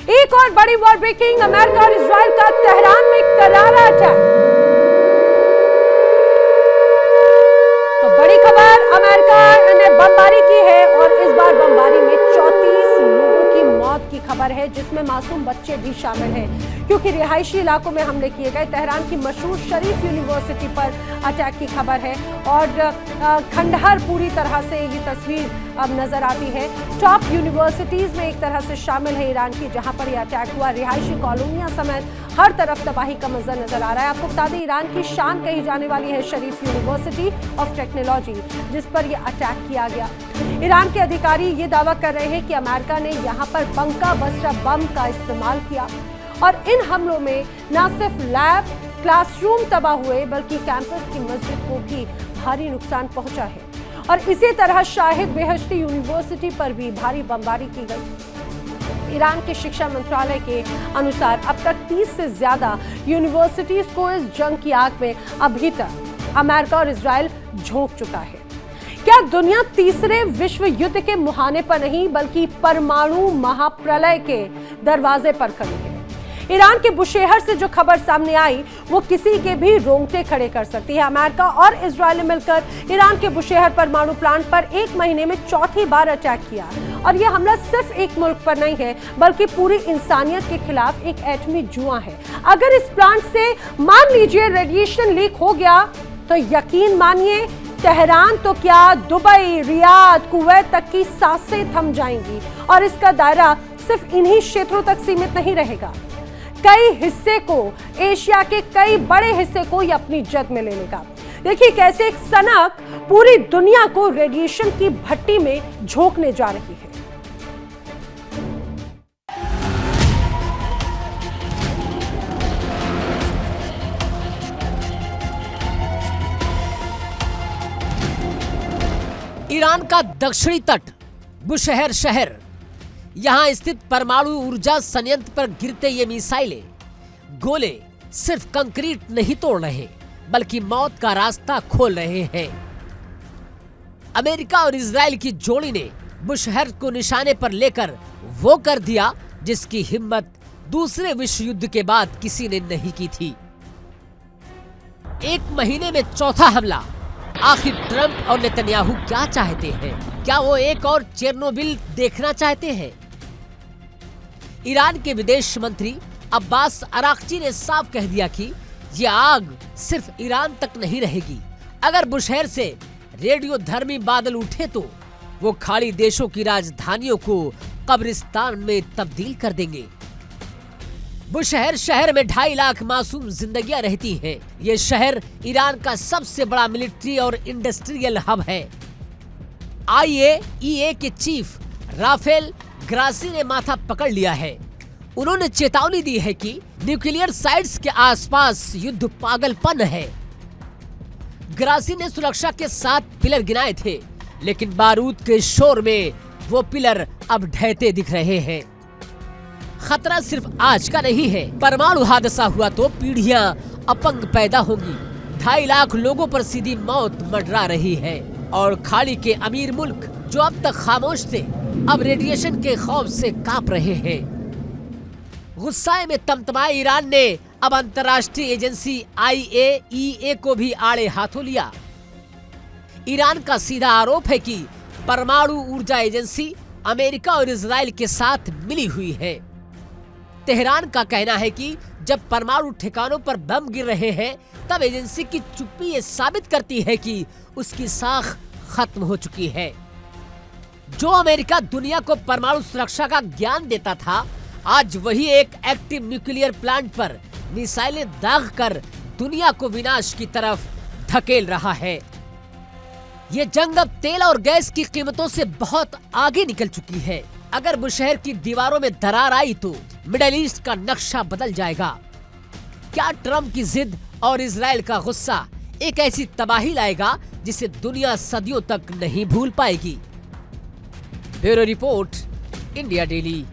एक और बड़ी वॉर ब्रेकिंग, अमेरिका और इजराइल का तेहरान में करारा अटैक। तो बड़ी खबर, अमेरिका ने बमबारी की है और इस बार बमबारी में 34 लोगों की मौत की खबर है, जिसमें मासूम बच्चे भी शामिल हैं, क्योंकि रिहायशी इलाकों में हमले किए गए। तेहरान की मशहूर शरीफ यूनिवर्सिटी पर अटैक की खबर है और खंडहर पूरी तरह से ये तस्वीर अब नजर आती है। टॉप यूनिवर्सिटीज में एक तरह से शामिल है ईरान की, जहां पर यह अटैक हुआ। रिहायशी कॉलोनियां समेत हर तरफ तबाही का मंजर नजर आ रहा है। आपको बता दें, ईरान की शान कही जाने वाली है शरीफ यूनिवर्सिटी ऑफ टेक्नोलॉजी, जिस पर यह अटैक किया गया। ईरान के अधिकारी ये दावा कर रहे हैं कि अमेरिका ने यहां पर बंका बस्टर बम का इस्तेमाल किया और इन हमलों में न सिर्फ लैब, क्लासरूम तबाह हुए, बल्कि कैंपस की मस्जिद को भी भारी नुकसान पहुंचा है। और इसी तरह शाहिद बेहश्ती यूनिवर्सिटी पर भी भारी बमबारी की गई। ईरान के शिक्षा मंत्रालय के अनुसार अब तक 30 से ज्यादा यूनिवर्सिटीज को इस जंग की आग में अभी तक अमेरिका और इजराइल झोंक चुका है। क्या दुनिया तीसरे विश्व युद्ध के मुहाने पर नहीं, बल्कि परमाणु महाप्रलय के दरवाजे पर खड़ी है? ईरान के बुशेहर से जो खबर सामने आई, वो किसी के भी रोंगटे खड़े कर सकती है। अमेरिका और इजराइल ने मिलकर ईरान के बुशेहर परमाणु प्लांट पर एक महीने में चौथी बार अटैक किया और यह हमला सिर्फ एक मुल्क पर नहीं है, बल्कि पूरी इंसानियत के खिलाफ एक एटमी जुआ है। अगर इस प्लांट से मान लीजिए रेडिएशन लीक हो गया, तो यकीन मानिए तेहरान तो क्या, दुबई, रियाद, कुवैत तक की सांसें थम जाएंगी। और इसका दायरा सिर्फ इन्हीं क्षेत्रों तक सीमित नहीं रहेगा। कई हिस्से को, एशिया के कई बड़े हिस्से को ये अपनी जद में ले लेगा। देखिए कैसे एक सनक पूरी दुनिया को रेडिएशन की भट्टी में झोंकने जा रही है। ईरान का दक्षिणी तट बुशहर शहर, यहां स्थित परमाणु ऊर्जा संयंत्र पर गिरते ये मिसाइलें, गोले सिर्फ कंक्रीट नहीं तोड़ रहे, बल्कि मौत का रास्ता खोल रहे हैं। अमेरिका और इजराइल की जोड़ी ने बुशहर को निशाने पर लेकर वो कर दिया जिसकी हिम्मत दूसरे विश्व युद्ध के बाद किसी ने नहीं की थी। एक महीने में चौथा हमला। आखिर ट्रंप और नेतन्याहू क्या चाहते हैं? क्या वो एक और चेरनोबिल देखना चाहते हैं? ईरान के विदेश मंत्री अब्बास अराक्ची ने साफ कह दिया कि ये आग सिर्फ ईरान तक नहीं रहेगी। अगर बुशहर से रेडियोधर्मी बादल उठे तो वो खाड़ी देशों की राजधानियों को कब्रिस्तान में तब्दील कर देंगे। बुशहर शहर में 2.5 लाख मासूम जिंदगियां रहती हैं। ये शहर ईरान का सबसे बड़ा मिलिट्री और इंडस्ट्रियल हब है। IAEA के चीफ राफेल ग्रासी ने माथा पकड़ लिया है। उन्होंने चेतावनी दी है कि न्यूक्लियर साइट्स के आसपास युद्ध पागलपन है। ग्रासी ने सुरक्षा के 7 पिलर गिनाए थे, लेकिन बारूद के शोर में वो पिलर अब ढहते दिख रहे हैं। खतरा सिर्फ आज का नहीं है। परमाणु हादसा हुआ तो पीढ़ियां अपंग पैदा होंगी। 2.5 लाख लोगों पर सीधी मौत मंडरा रही है और खाड़ी के अमीर मुल्क जो अब तक खामोश थे, अब रेडिएशन के खौफ से कांप रहे हैं। गुस्साए में तमतमाए ईरान ने अब अंतर्राष्ट्रीय एजेंसी IAEA को भी आड़े हाथों लिया। ईरान का सीधा आरोप है कि परमाणु ऊर्जा एजेंसी अमेरिका और इजराइल के साथ मिली हुई है। तेहरान का कहना है कि जब परमाणु ठिकानों पर बम गिर रहे हैं, तब एजेंसी की चुप्पी ये साबित करती है कि उसकी साख खत्म हो चुकी है। जो अमेरिका दुनिया को परमाणु सुरक्षा का ज्ञान देता था, आज वही एक एक्टिव न्यूक्लियर प्लांट पर मिसाइलें दागकर दुनिया को विनाश की तरफ धकेल रहा है। ये जंग अब तेल और गैस की कीमतों से बहुत आगे निकल चुकी है। अगर बुशहर की दीवारों में दरार आई तो मिडिल ईस्ट का नक्शा बदल जाएगा। क्या ट्रंप की जिद और इजराइल का गुस्सा एक ऐसी तबाही लाएगा जिसे दुनिया सदियों तक नहीं भूल पाएगी? Bureau report, India daily.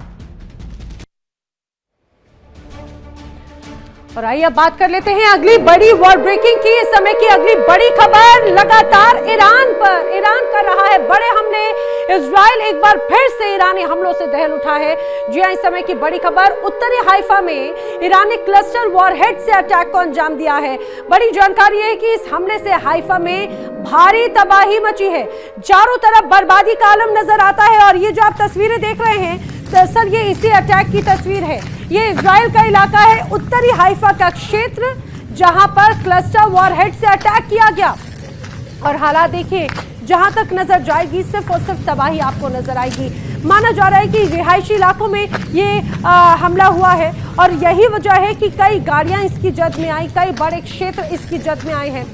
और आइए अब बात कर लेते हैं अगली बड़ी वर्ल्ड ब्रेकिंग की। इस समय की अगली बड़ी खबर लगातार ईरान पर। ईरान कर रहा है बड़े हमले। इजराइल एक बार फिर से ईरानी हमलों से दहल उठा है। जी हां, इस समय की बड़ी खबर, उत्तरी हाइफा में ईरान ने क्लस्टर वॉरहेड से अटैक को अंजाम दिया है। बड़ी जानकारी है कि इस हमले से हाइफा में भारी तबाही मची है। चारों तरफ बर्बादी का आलम नजर आता है और ये जो आप तस्वीरें देख रहे हैं, दरअसल ये इसी अटैक की तस्वीर है। ये इजराइल का इलाका है, उत्तरी हाइफा का क्षेत्र, जहां पर क्लस्टर वॉरहेड से अटैक किया गया। और हालात देखिए, जहां तक नजर जाएगी सिर्फ और सिर्फ तबाही आपको नजर आएगी। माना जा रहा है कि रिहायशी इलाकों में ये हमला हुआ है और यही वजह है कि कई गाड़ियां इसकी जद में आई, कई बड़े क्षेत्र इसकी जद में आए हैं।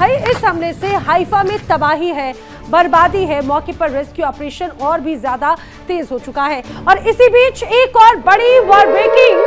इस हमले से हाइफा में तबाही है, बर्बादी है। मौके पर रेस्क्यू ऑपरेशन और भी ज्यादा तेज हो चुका है। और इसी बीच एक और बड़ी वर्ल्ड ब्रेकिंग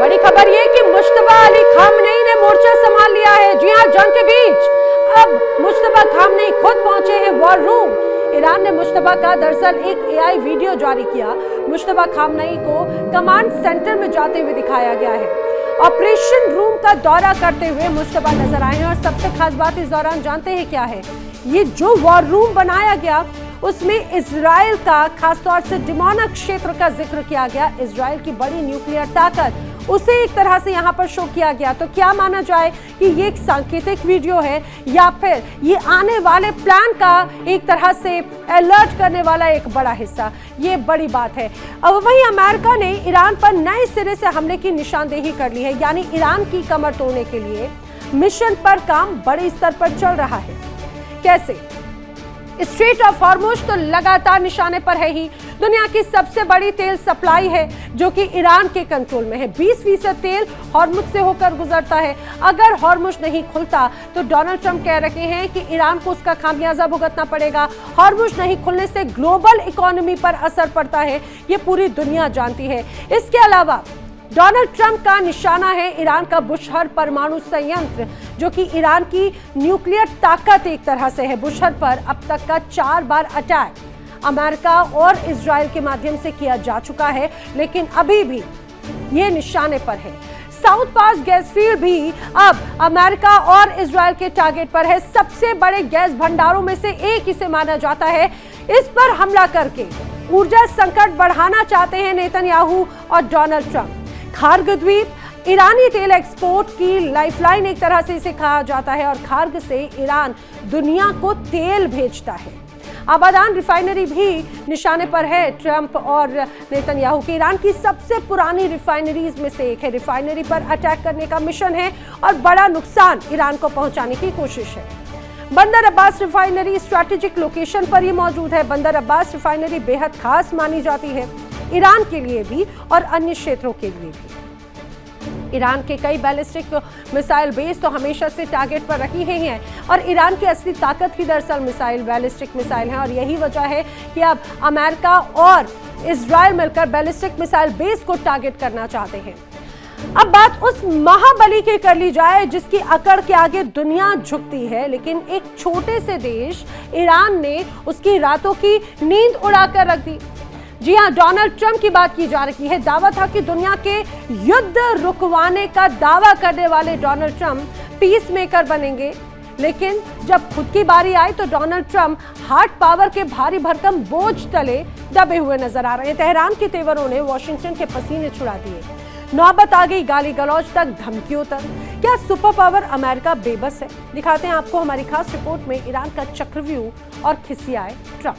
बड़ी खबर यह कि मुश्तबा अली खामनेई ने मोर्चा संभाल लिया है। जी हां, जंग के बीच अब मुश्तबा खामनेई खुद पहुंचे हैं वॉर रूम। ईरान ने मुश्तबा का दरअसल एक एआई वीडियो जारी किया। मुश्तबा खामनेई को कमांड सेंटर में जाते हुए दिखाया गया है। ऑपरेशन रूम का दौरा करते हुए मुश्तबा नजर आए हैं। और सबसे खास बात इस दौरान जानते हैं क्या है? ये जो वॉर रूम बनाया गया उसमें इजराइल का, खासतौर से डिमोना क्षेत्र का जिक्र किया गया। इजराइल की बड़ी न्यूक्लियर ताकत, उसे एक तरह से यहाँ पर शो किया गया। तो क्या माना जाए कि ये एक सांकेतिक वीडियो है या फिर ये आने वाले प्लान का एक तरह से अलर्ट करने वाला एक बड़ा हिस्सा? ये बड़ी बात है। अब वहीं अमेरिका ने ईरान पर नए सिरे से हमले की निशानदेही कर ली है। यानी ईरान की कमर तोड़ने के लिए मिशन पर काम बड़े स्तर पर चल रहा है। कैसे? स्ट्रेट ऑफ हॉर्मुज तो लगातार निशाने पर है ही। दुनिया की सबसे बड़ी तेल सप्लाई है जो कि ईरान के कंट्रोल में है। 20% तेल हॉर्मुज से होकर गुजरता है। अगर हॉर्मुज नहीं खुलता तो डोनाल्ड ट्रंप कह रहे हैं कि ईरान को उसका खामियाजा भुगतना पड़ेगा। हॉर्मुज नहीं खुलने से ग्लोबल इकोनॉमी पर असर पड़ता है, ये पूरी दुनिया जानती है। इसके अलावा डोनाल्ड ट्रंप का निशाना है ईरान का बुशहर परमाणु संयंत्र, जो कि ईरान की न्यूक्लियर ताकत एक तरह से है। बुशहर पर अब तक का 4 बार अटैक अमेरिका और इजराइल के माध्यम से किया जा चुका है, लेकिन अभी भी ये निशाने पर है। साउथ पास गैस फील्ड भी अब अमेरिका और इजराइल के टारगेट पर है। सबसे बड़े गैस भंडारों में से एक इसे माना जाता है। इस पर हमला करके ऊर्जा संकट बढ़ाना चाहते हैं नेतन्याहू और डोनाल्ड ट्रंप। खार्ग द्वीप ईरानी तेल एक्सपोर्ट की लाइफलाइन एक तरह से इसे कहा जाता है और खार्ग से ईरान दुनिया को तेल भेजता है। आबादान रिफाइनरी भी निशाने पर है ट्रंप और नेतन्याहू की। ईरान की सबसे पुरानी रिफाइनरीज में से एक है। रिफाइनरी पर अटैक करने का मिशन है और बड़ा नुकसान ईरान को पहुंचाने की कोशिश है। बंदर अब्बास रिफाइनरी स्ट्रैटेजिक लोकेशन पर ही मौजूद है। बंदर अब्बास रिफाइनरी बेहद खास मानी जाती है, ईरान के लिए भी और अन्य क्षेत्रों के लिए भी। ईरान के कई बैलिस्टिक मिसाइल बेस तो हमेशा से टारगेट पर रही ही हैं और ईरान की असली ताकत ही दरअसल मिसाइल, बैलिस्टिक मिसाइल है। और यही वजह है कि अब अमेरिका और इजराइल मिलकर बैलिस्टिक मिसाइल बेस को टारगेट करना चाहते हैं। अब बात उस महाबली की कर ली जाए जिसकी अकड़ के आगे दुनिया झुकती है, लेकिन एक छोटे से देश ईरान ने उसकी रातों की नींद उड़ाकर रख दी। जी हां, डोनाल्ड ट्रंप की बात की जा रही है। दावा था कि दुनिया के युद्ध रुकवाने का दावा करने वाले डोनाल्ड ट्रंप पीस मेकर बनेंगे, लेकिन जब खुद की बारी आई तो डोनाल्ड ट्रंप हार्ड पावर के भारी भरकम बोझ तले दबे हुए नजर आ रहे हैं। तेहरान के तेवरों ने वॉशिंगटन के पसीने छुड़ा दिए। नौबत आ गई गाली गलौज तक, धमकियों तक। क्या सुपर पावर अमेरिका बेबस है? दिखाते हैं आपको हमारी खास रिपोर्ट में ईरान का चक्रव्यूह और खिसियाए ट्रंप।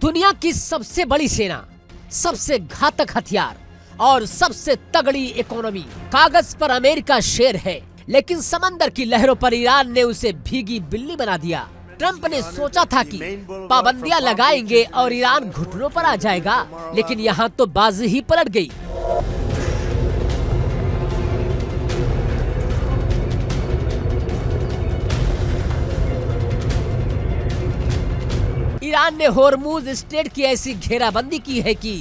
दुनिया की सबसे बड़ी सेना, सबसे घातक हथियार और सबसे तगड़ी इकोनॉमी, कागज पर अमेरिका शेर है, लेकिन समंदर की लहरों पर ईरान ने उसे भीगी बिल्ली बना दिया। ट्रंप ने सोचा था कि पाबंदियां लगाएंगे और ईरान घुटनों पर आ जाएगा, लेकिन यहाँ तो बाजी ही पलट गई। ईरान ने होर्मुज स्ट्रेट की ऐसी घेराबंदी की है कि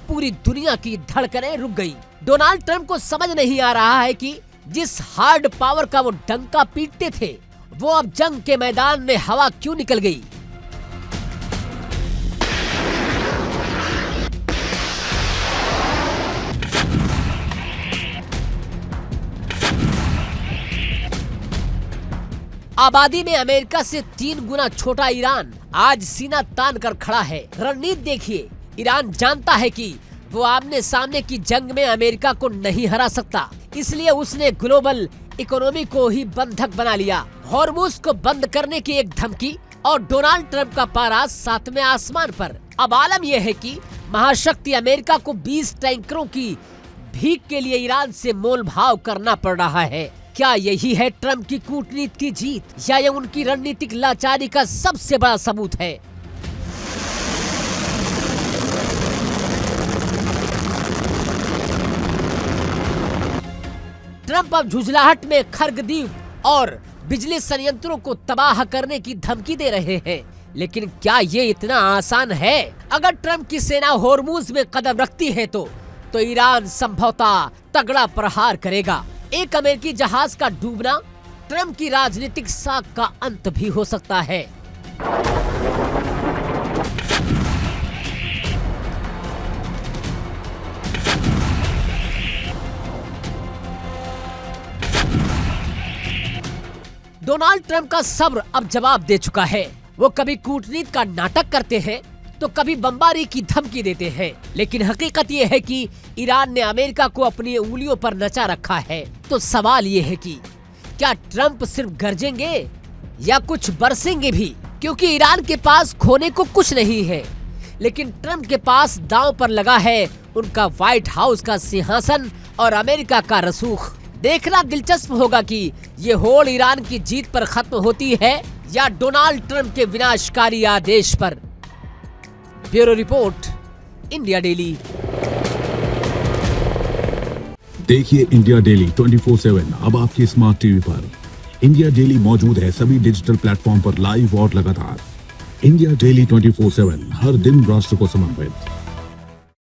पूरी दुनिया की धड़कनें रुक गई। डोनाल्ड ट्रंप को समझ नहीं आ रहा है कि जिस हार्ड पावर का वो डंका पीटते थे, वो अब जंग के मैदान में हवा क्यों निकल गई। आबादी में अमेरिका से 3 गुना छोटा ईरान आज सीना तान कर खड़ा है। रणनीति देखिए, ईरान जानता है कि वो आमने सामने की जंग में अमेरिका को नहीं हरा सकता, इसलिए उसने ग्लोबल इकोनॉमी को ही बंधक बना लिया। हॉर्मुज को बंद करने की एक धमकी और डोनाल्ड ट्रंप का पारा 7वें आसमान पर। अब आलम यह है कि महाशक्ति अमेरिका को 20 टैंकरों की भीख के लिए ईरान से मोल भाव करना पड़ रहा है। क्या यही है ट्रंप की कूटनीति की जीत, या ये उनकी रणनीतिक लाचारी का सबसे बड़ा सबूत है। ट्रंप अब झुंझलाहट में खरगदीप और बिजली संयंत्रों को तबाह करने की धमकी दे रहे हैं, लेकिन क्या ये इतना आसान है? अगर ट्रंप की सेना होर्मुज में कदम रखती है तो ईरान संभवतः तगड़ा प्रहार करेगा। एक अमेरिकी जहाज का डूबना ट्रंप की राजनीतिक साख का अंत भी हो सकता है। डोनाल्ड ट्रंप का सब्र अब जवाब दे चुका है। वो कभी कूटनीति का नाटक करते हैं तो कभी बमबारी की धमकी देते हैं, लेकिन हकीकत ये है कि ईरान ने अमेरिका को अपनी उंगलियों पर नचा रखा है। तो सवाल ये है कि क्या ट्रंप सिर्फ गरजेंगे या कुछ बरसेंगे भी, क्योंकि ईरान के पास खोने को कुछ नहीं है, लेकिन ट्रंप के पास दांव पर लगा है उनका व्हाइट हाउस का सिंहासन और अमेरिका का रसूख। देखना दिलचस्प होगा कि ये होड़ ईरान की जीत पर खत्म होती है या डोनाल्ड ट्रंप के विनाशकारी आदेश पर। Bureau report, India daily. देखिए इंडिया डेली 24/7 अब आपकी स्मार्ट टीवी पर। इंडिया डेली मौजूद है सभी डिजिटल प्लेटफॉर्म पर लाइव और लगातार। इंडिया डेली 24/7 हर दिन राष्ट्र को समर्पित।